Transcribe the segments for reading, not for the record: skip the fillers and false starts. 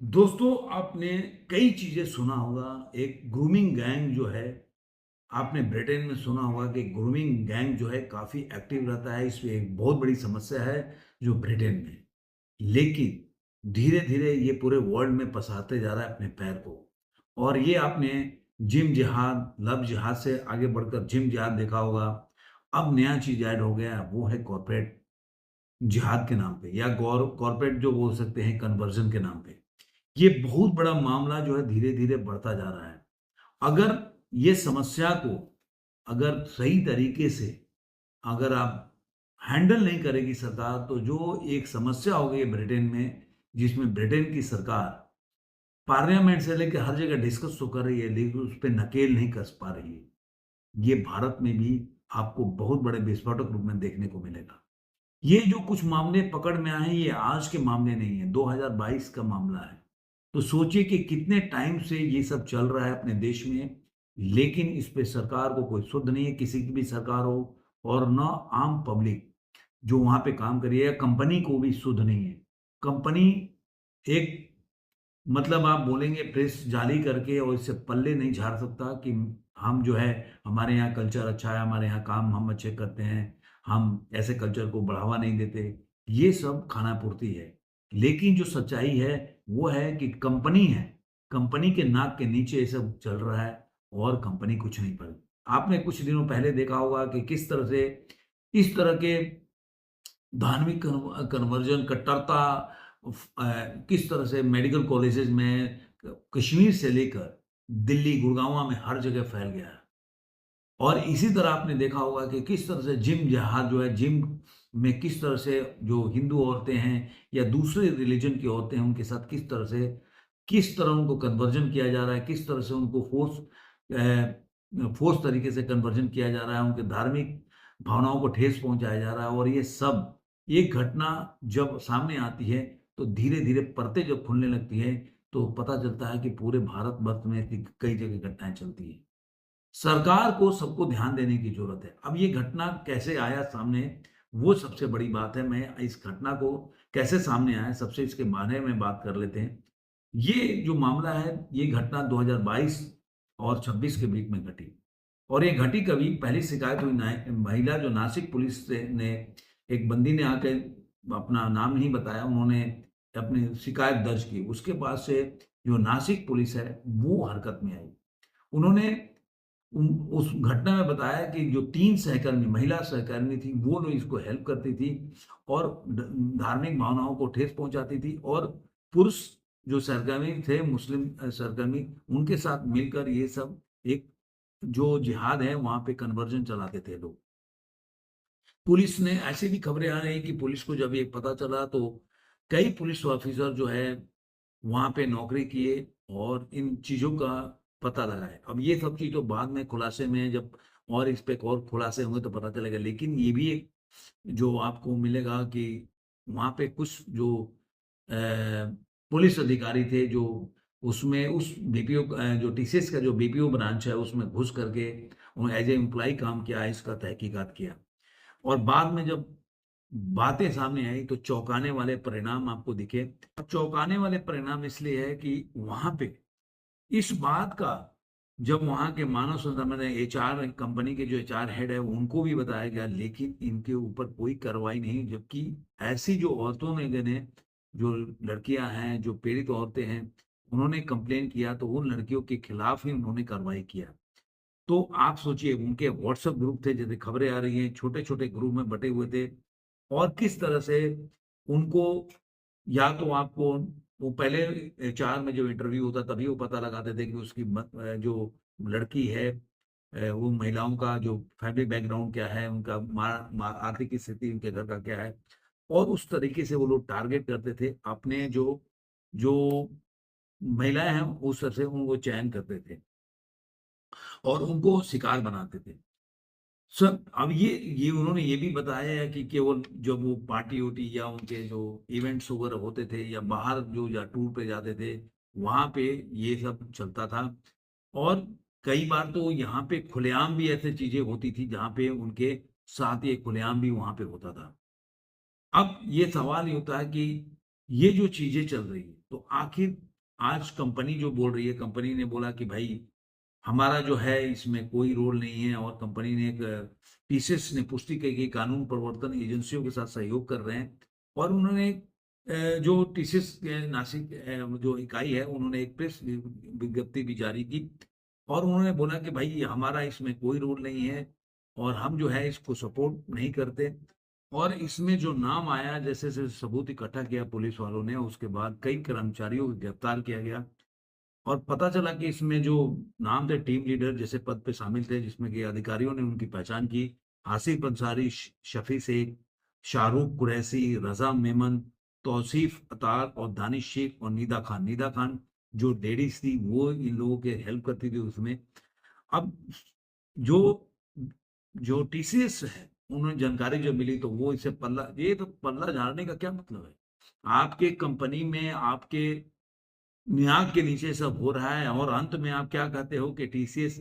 दोस्तों, आपने कई चीज़ें सुना होगा। एक ग्रूमिंग गैंग जो है, आपने ब्रिटेन में सुना होगा कि ग्रूमिंग गैंग जो है काफ़ी एक्टिव रहता है। इसमें एक बहुत बड़ी समस्या है जो ब्रिटेन में। लेकिन धीरे-धीरे ये पूरे वर्ल्ड में पसारते जा रहा है अपने पैर को। और ये आपने जिम जिहाद, लव जिहाद से आगे बढ़कर जिम जिहाद देखा होगा। अब नया चीज़ ऐड हो गया है, वो है कॉर्पोरेट जिहाद के नाम पे या कॉर्पोरेट जो बोल सकते हैं कन्वर्जन के नाम पे। ये बहुत बड़ा मामला जो है धीरे-धीरे बढ़ता जा रहा है। अगर ये समस्या को अगर सही तरीके से अगर आप हैंडल नहीं करेगी सरकार, तो जो एक समस्या हो गई है ब्रिटेन में, जिसमें ब्रिटेन की सरकार पार्लियामेंट से लेके हर जगह डिस्कस तो कर रही है, लेकिन उस पे नकेल नहीं कस पा रही है। ये भारत में भी आपको बहुत बड़े विस्फोटक रूप में देखने को मिलेगा। ये जो कुछ मामले पकड़ में आए हैं, ये आज के मामले नहीं है, 2022 का मामला है। तो सोचिए कि कितने टाइम से ये सब चल रहा है अपने देश में, लेकिन इस पे सरकार को कोई सुध नहीं है, किसी की भी सरकार हो और ना आम पब्लिक जो वहाँ पे काम कर रही है या कंपनी को भी सुध नहीं है। कंपनी एक मतलब आप बोलेंगे प्रेस जाली करके और इससे पल्ले नहीं झाड़ सकता कि हम जो है हमारे यहाँ कल्चर अच्छा है, हमारे यहाँ काम हम अच्छे करते हैं, हम ऐसे कल्चर को बढ़ावा नहीं देते। ये सब खानापूर्ति है। लेकिन जो सच्चाई है वो है कि कंपनी है, कंपनी के नाक के नीचे ये सब चल रहा है और कंपनी कुछ नहीं कर। आपने कुछ दिनों पहले देखा होगा कि किस तरह से इस तरह के धार्मिक कन्वर्जन कट्टरता किस तरह से मेडिकल कॉलेजेस में कश्मीर से लेकर दिल्ली, गुड़गाँव में हर जगह फैल गया है। और इसी तरह आपने देखा होगा कि किस तरह से जिम जहाँ जो है जिम में किस तरह से जो हिंदू औरतें हैं या दूसरे रिलीजन की औरतें हैं, उनके साथ किस तरह उनको कन्वर्जन किया जा रहा है, किस तरह से उनको फ़ोर्स तरीके से कन्वर्जन किया जा रहा है, उनके धार्मिक भावनाओं को ठेस पहुँचाया जा रहा है और ये सब एक घटना जब सामने आती है, तो धीरे-धीरे परतें जब खुलने लगती हैं, तो पता चलता है कि पूरे भारतवर्ष में ऐसी कई जगह घटनाएँ चलती हैं। सरकार को सबको ध्यान देने की ज़रूरत है। अब ये घटना कैसे आया सामने, वो सबसे बड़ी बात है। मैं इस घटना को कैसे सामने आया, सबसे इसके बारे में बात कर लेते हैं। ये जो मामला है, ये घटना 2022 और 26 के बीच में घटी और ये घटी कभी पहली शिकायत हुई महिला जो नासिक पुलिस से ने एक बंदी ने आके अपना नाम नहीं बताया, उन्होंने अपनी शिकायत दर्ज की। उसके बाद से जो नासिक पुलिस है, वो हरकत में आई। उन्होंने उन उस घटना में बताया कि जो 3 सहकर्मी महिला सहकर्मी थी, वो लोग इसको हेल्प करती थी और धार्मिक भावनाओं को ठेस पहुँचाती थी और पुरुष जो सहकर्मी थे मुस्लिम सहकर्मी, उनके साथ मिलकर ये सब एक जो जिहाद है, वहाँ पे कन्वर्जन चलाते थे लोग। पुलिस ने ऐसी भी खबरें आ रही हैं कि पुलिस को जब ये पता चला तो कई पुलिस ऑफिसर जो है वहाँ पे नौकरी किए और इन चीज़ों का पता लगाए। अब ये सब चीज़ तो बाद में खुलासे में जब और इस पे और खुलासे होंगे तो पता चलेगा। लेकिन ये भी एक जो आपको मिलेगा कि वहाँ पे कुछ जो अ, पुलिस अधिकारी थे जो उसमें उस बीपीओ जो टीसीएस का जो बीपीओ ब्रांच है उसमें घुस करके एज़ ए एम्प्लॉयी काम किया, इसका तहकीकात किया। और बाद में जब बातें सामने आई तो चौंकाने वाले परिणाम आपको दिखे। चौंकाने वाले परिणाम इसलिए है कि वहाँ पे इस बात का जब वहाँ के मानव संसाधन मैंने एचआर कंपनी के जो एचआर हेड है उनको भी बताया गया, लेकिन इनके ऊपर कोई कार्रवाई नहीं। जबकि ऐसी जो औरतों ने जो लड़कियां हैं, जो पीड़ित औरतें हैं, उन्होंने कंप्लेन किया तो उन लड़कियों के खिलाफ ही उन्होंने कार्रवाई किया। तो आप सोचिए उनके व्हाट्सएप ग्रुप थे, जैसे खबरें आ रही हैं, छोटे-छोटे ग्रुप में बँटे हुए थे और किस तरह से उनको या तो आपको वो पहले एचआर में जो इंटरव्यू होता तभी वो पता लगाते थे कि उसकी जो लड़की है वो महिलाओं का जो फैमिली बैकग्राउंड क्या है, उनका आर्थिक स्थिति उनके घर का क्या है और उस तरीके से वो लोग टारगेट करते थे अपने जो जो महिलाएँ हैं, उस तरह से उनको चयन करते थे और उनको शिकार बनाते थे। सर, अब ये उन्होंने ये भी बताया है कि केवल जब वो पार्टी-वार्टी या उनके जो इवेंट्स वगैरह होते थे या बाहर जो या टूर पे जाते थे, वहाँ पे ये सब चलता था और कई बार तो यहाँ पे खुलेआम भी ऐसी चीज़ें होती थी, जहाँ पे उनके साथ ये खुलेआम भी वहाँ पे होता था। अब ये सवाल ये होता है कि ये जो चीज़ें चल रही हैं, तो आखिर आज कंपनी जो बोल रही है, कंपनी ने बोला कि भाई हमारा जो है इसमें कोई रोल नहीं है, और कंपनी ने एक टीसीएस ने पुष्टि की कि कानून प्रवर्तन एजेंसियों के साथ सहयोग कर रहे हैं। और उन्होंने जो टीसीएस के नासिक जो इकाई है, उन्होंने एक प्रेस विज्ञप्ति भी जारी की, और उन्होंने बोला कि भाई हमारा इसमें कोई रोल नहीं है, और हम जो है इसको सपोर्ट नहीं करते। और इसमें जो नाम आया, जैसे जैसे सबूत इकट्ठा किया पुलिस वालों ने, उसके बाद कई कर्मचारियों को गिरफ्तार किया गया, और पता चला कि इसमें जो नाम थे टीम लीडर जैसे पद पे शामिल थे, जिसमें कि अधिकारियों ने उनकी पहचान की। आसिफ अंसारी, शफी शेख, शाहरुख कुरैशी, रजा मेमन, तौसीफ अतार और दानिश शेख और निदा खान। निदा खान जो लेडीज थी, वो इन लोगों के हेल्प करती थी उसमें। अब जो जो टीसीएस है, उन्हें जानकारी जो मिली, तो वो इसे पल्ला, ये तो पल्ला झाड़ने का क्या मतलब है? आपके कंपनी में आपके नाक के नीचे सब हो रहा है, और अंत में आप क्या कहते हो कि टीसीएस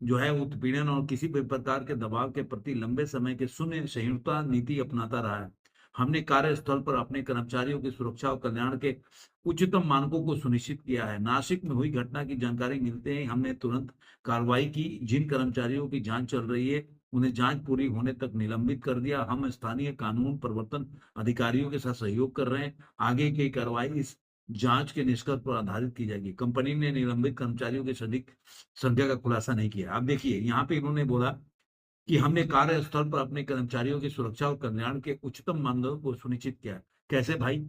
जो है उत्पीड़न और किसी भी प्रकार के दबाव के प्रति लंबे समय के शून्य सहिष्णुता नीति अपनाता रहा है। हमने कार्यस्थल पर अपने कर्मचारियों की सुरक्षा और कल्याण के उच्चतम मानकों को सुनिश्चित किया है। नासिक में हुई घटना की जानकारी मिलते ही हमने तुरंत कार्रवाई की। जिन कर्मचारियों की जांच चल रही है, उन्हें जांच पूरी होने तक निलंबित कर दिया। हम स्थानीय कानून प्रवर्तन अधिकारियों के साथ सहयोग कर रहे हैं। आगे की कार्रवाई इस जांच के निष्कर्ष पर आधारित की जाएगी। कंपनी ने निलंबित कर्मचारियों की सटीक संख्या का खुलासा नहीं किया। अब देखिए, यहाँ पे इन्होंने बोला कि हमने कार्यस्थल पर अपने कर्मचारियों की सुरक्षा और कल्याण के उच्चतम मानदंडों को सुनिश्चित किया। कैसे भाई?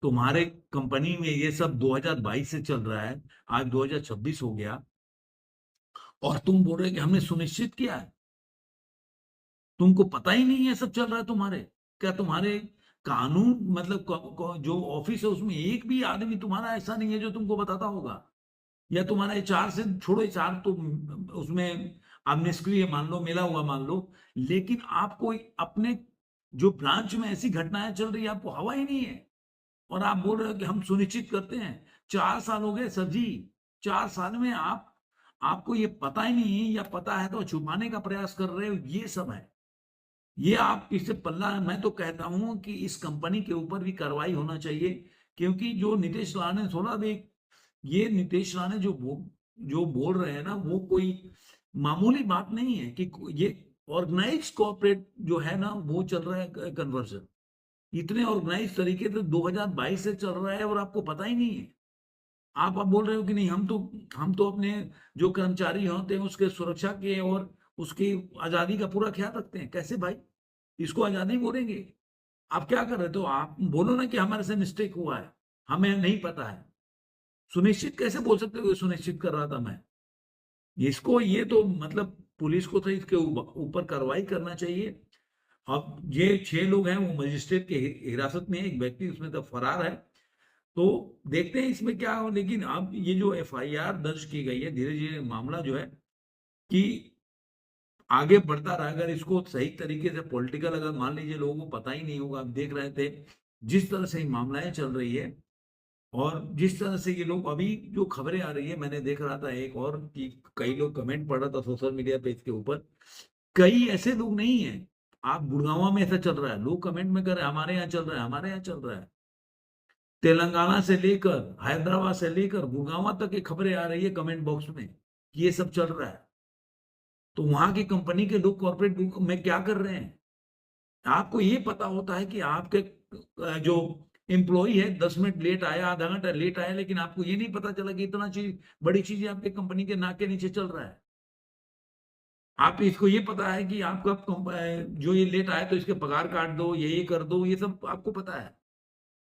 तुम्हारे कंपनी में ये सब 2022 से चल रहा है, आज 2026 हो गया, और तुम बोल रहे कि हमने सुनिश्चित किया है। तुमको पता ही नहीं है सब चल रहा है तुम्हारे? क्या तुम्हारे कानून मतलब जो ऑफिस है उसमें एक भी आदमी तुम्हारा ऐसा नहीं है जो तुमको बताता होगा? या तुम्हारा एचआर से छोड़ो, एचआर तो उसमें आप निष्क्रिय मान लो, मिला हुआ मान लो, लेकिन आपको अपने जो ब्रांच में ऐसी घटनाएं चल रही है, आपको हवा ही नहीं है, और आप बोल रहे हो कि हम सुनिश्चित करते हैं। 4 साल हो गए सर जी। 4 साल में आपको ये पता ही नहीं है, या पता है तो छुपाने का प्रयास कर रहे हो, ये सब है। ये आप इससे पल्ला, मैं तो कहता हूं कि इस कंपनी के ऊपर भी कार्रवाई होना चाहिए, क्योंकि जो नितेश राणे थोड़ा भी, ये नितेश राणे जो बोल रहे हैं ना, वो कोई मामूली बात नहीं है कि ये ऑर्गेनाइज कॉर्पोरेट जो है ना, वो चल रहा है कन्वर्जन, इतने ऑर्गेनाइज तरीके से 2022 से चल रहा है, और आपको पता ही नहीं है। आप बोल रहे हो कि नहीं, हम तो अपने जो कर्मचारी होते हैं उसके सुरक्षा के और उसकी आजादी का पूरा ख्याल रखते हैं। कैसे भाई? इसको आजादी बोलेंगे? आप क्या कर रहे हो? आप बोलो ना कि हमारे से मिस्टेक हुआ है, हमें नहीं पता है। सुनिश्चित कैसे बोल सकते हो? सुनिश्चित कर रहा था मैं इसको। ये तो मतलब पुलिस को तो इसके ऊपर कार्रवाई करना चाहिए। अब ये 6 लोग हैं, वो मजिस्ट्रेट के हिरासत में है, एक व्यक्ति उसमें तो फरार है। तो देखते हैं इसमें क्या हो। लेकिन अब ये जो एफआईआर दर्ज की गई है, धीरे धीरे मामला जो है कि आगे बढ़ता रहा, अगर इसको सही तरीके से पॉलिटिकल, अगर मान लीजिए लोगों को पता ही नहीं होगा, आप देख रहे थे जिस तरह से मामलाएं चल रही है, और जिस तरह से ये लोग, अभी जो खबरें आ रही है, मैंने देख रहा था एक और कि कई लोग कमेंट पढ़ रहा था सोशल मीडिया पे इसके ऊपर, कई ऐसे लोग नहीं है। आप गुड़गांव में ऐसा चल रहा है, लोग कमेंट में कर रहे हैं हमारे यहाँ चल रहा है, हमारे यहाँ चल रहा है। तेलंगाना से लेकर हैदराबाद से लेकर गुड़गांव तक ये खबरें आ रही है कमेंट बॉक्स में कि ये सब चल रहा है। तो वहां की कंपनी के लोग कॉर्पोरेट में क्या कर रहे हैं? आपको ये पता होता है कि आपके जो एम्प्लॉय है 10 मिनट लेट आया, आधा घंटा लेट आया, लेकिन आपको ये नहीं पता चला कि इतना चीज, बड़ी चीज आपके कंपनी के नाक के नीचे चल रहा है। आप इसको ये पता है कि आपका जो ये लेट आया तो इसके पगार काट दो, ये कर दो, ये सब आपको पता है,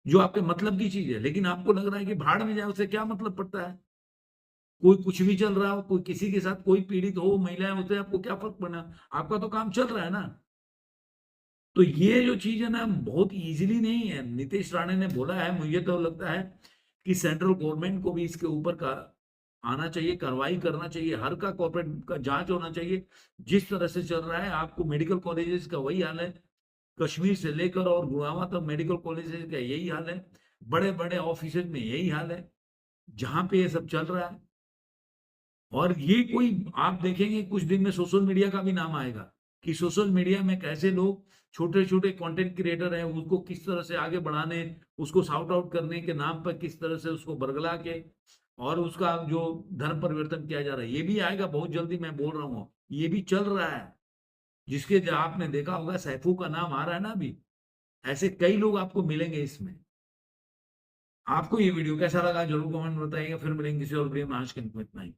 जो आपके मतलब की चीज है। लेकिन आपको लग रहा है कि भाड़ में जाए, उससे क्या मतलब पड़ता है? कोई कुछ भी चल रहा हो, कोई किसी के साथ कोई पीड़ित हो, महिलाएं होते हैं, आपको क्या फर्क पड़ना? आपका तो काम चल रहा है ना। तो ये जो चीज है ना, बहुत इजीली नहीं है। नीतीश राणे ने बोला है, मुझे तो लगता है कि सेंट्रल गवर्नमेंट को भी इसके ऊपर का आना चाहिए, कार्रवाई करना चाहिए, हर का कॉर्पोरेट का जांच होना चाहिए। जिस तरह से चल रहा है, आपको मेडिकल कॉलेजेस का वही हाल है, कश्मीर से लेकर और गुड़गांव तक मेडिकल कॉलेजेस का यही हाल है, बड़े बड़े ऑफिस में यही हाल है, जहां पे ये सब चल रहा है। और ये कोई, आप देखेंगे कुछ दिन में सोशल मीडिया का भी नाम आएगा कि सोशल मीडिया में कैसे लोग छोटे-छोटे कंटेंट क्रिएटर हैं, उसको किस तरह से आगे बढ़ाने, उसको शाउट आउट करने के नाम पर किस तरह से उसको बरगला के और उसका जो धर्म परिवर्तन किया जा रहा है, ये भी आएगा बहुत जल्दी, मैं बोल रहा हूँ। ये भी चल रहा है। जिसके ज आपने देखा होगा सैफू का नाम आ रहा है ना अभी। ऐसे कई लोग आपको मिलेंगे इसमें। आपको ये वीडियो कैसा लगा ज़रूर कमेंट में बताइएगा। फिर मिलेंगे किसी और वीडियो में। आज के लिए इतना ही।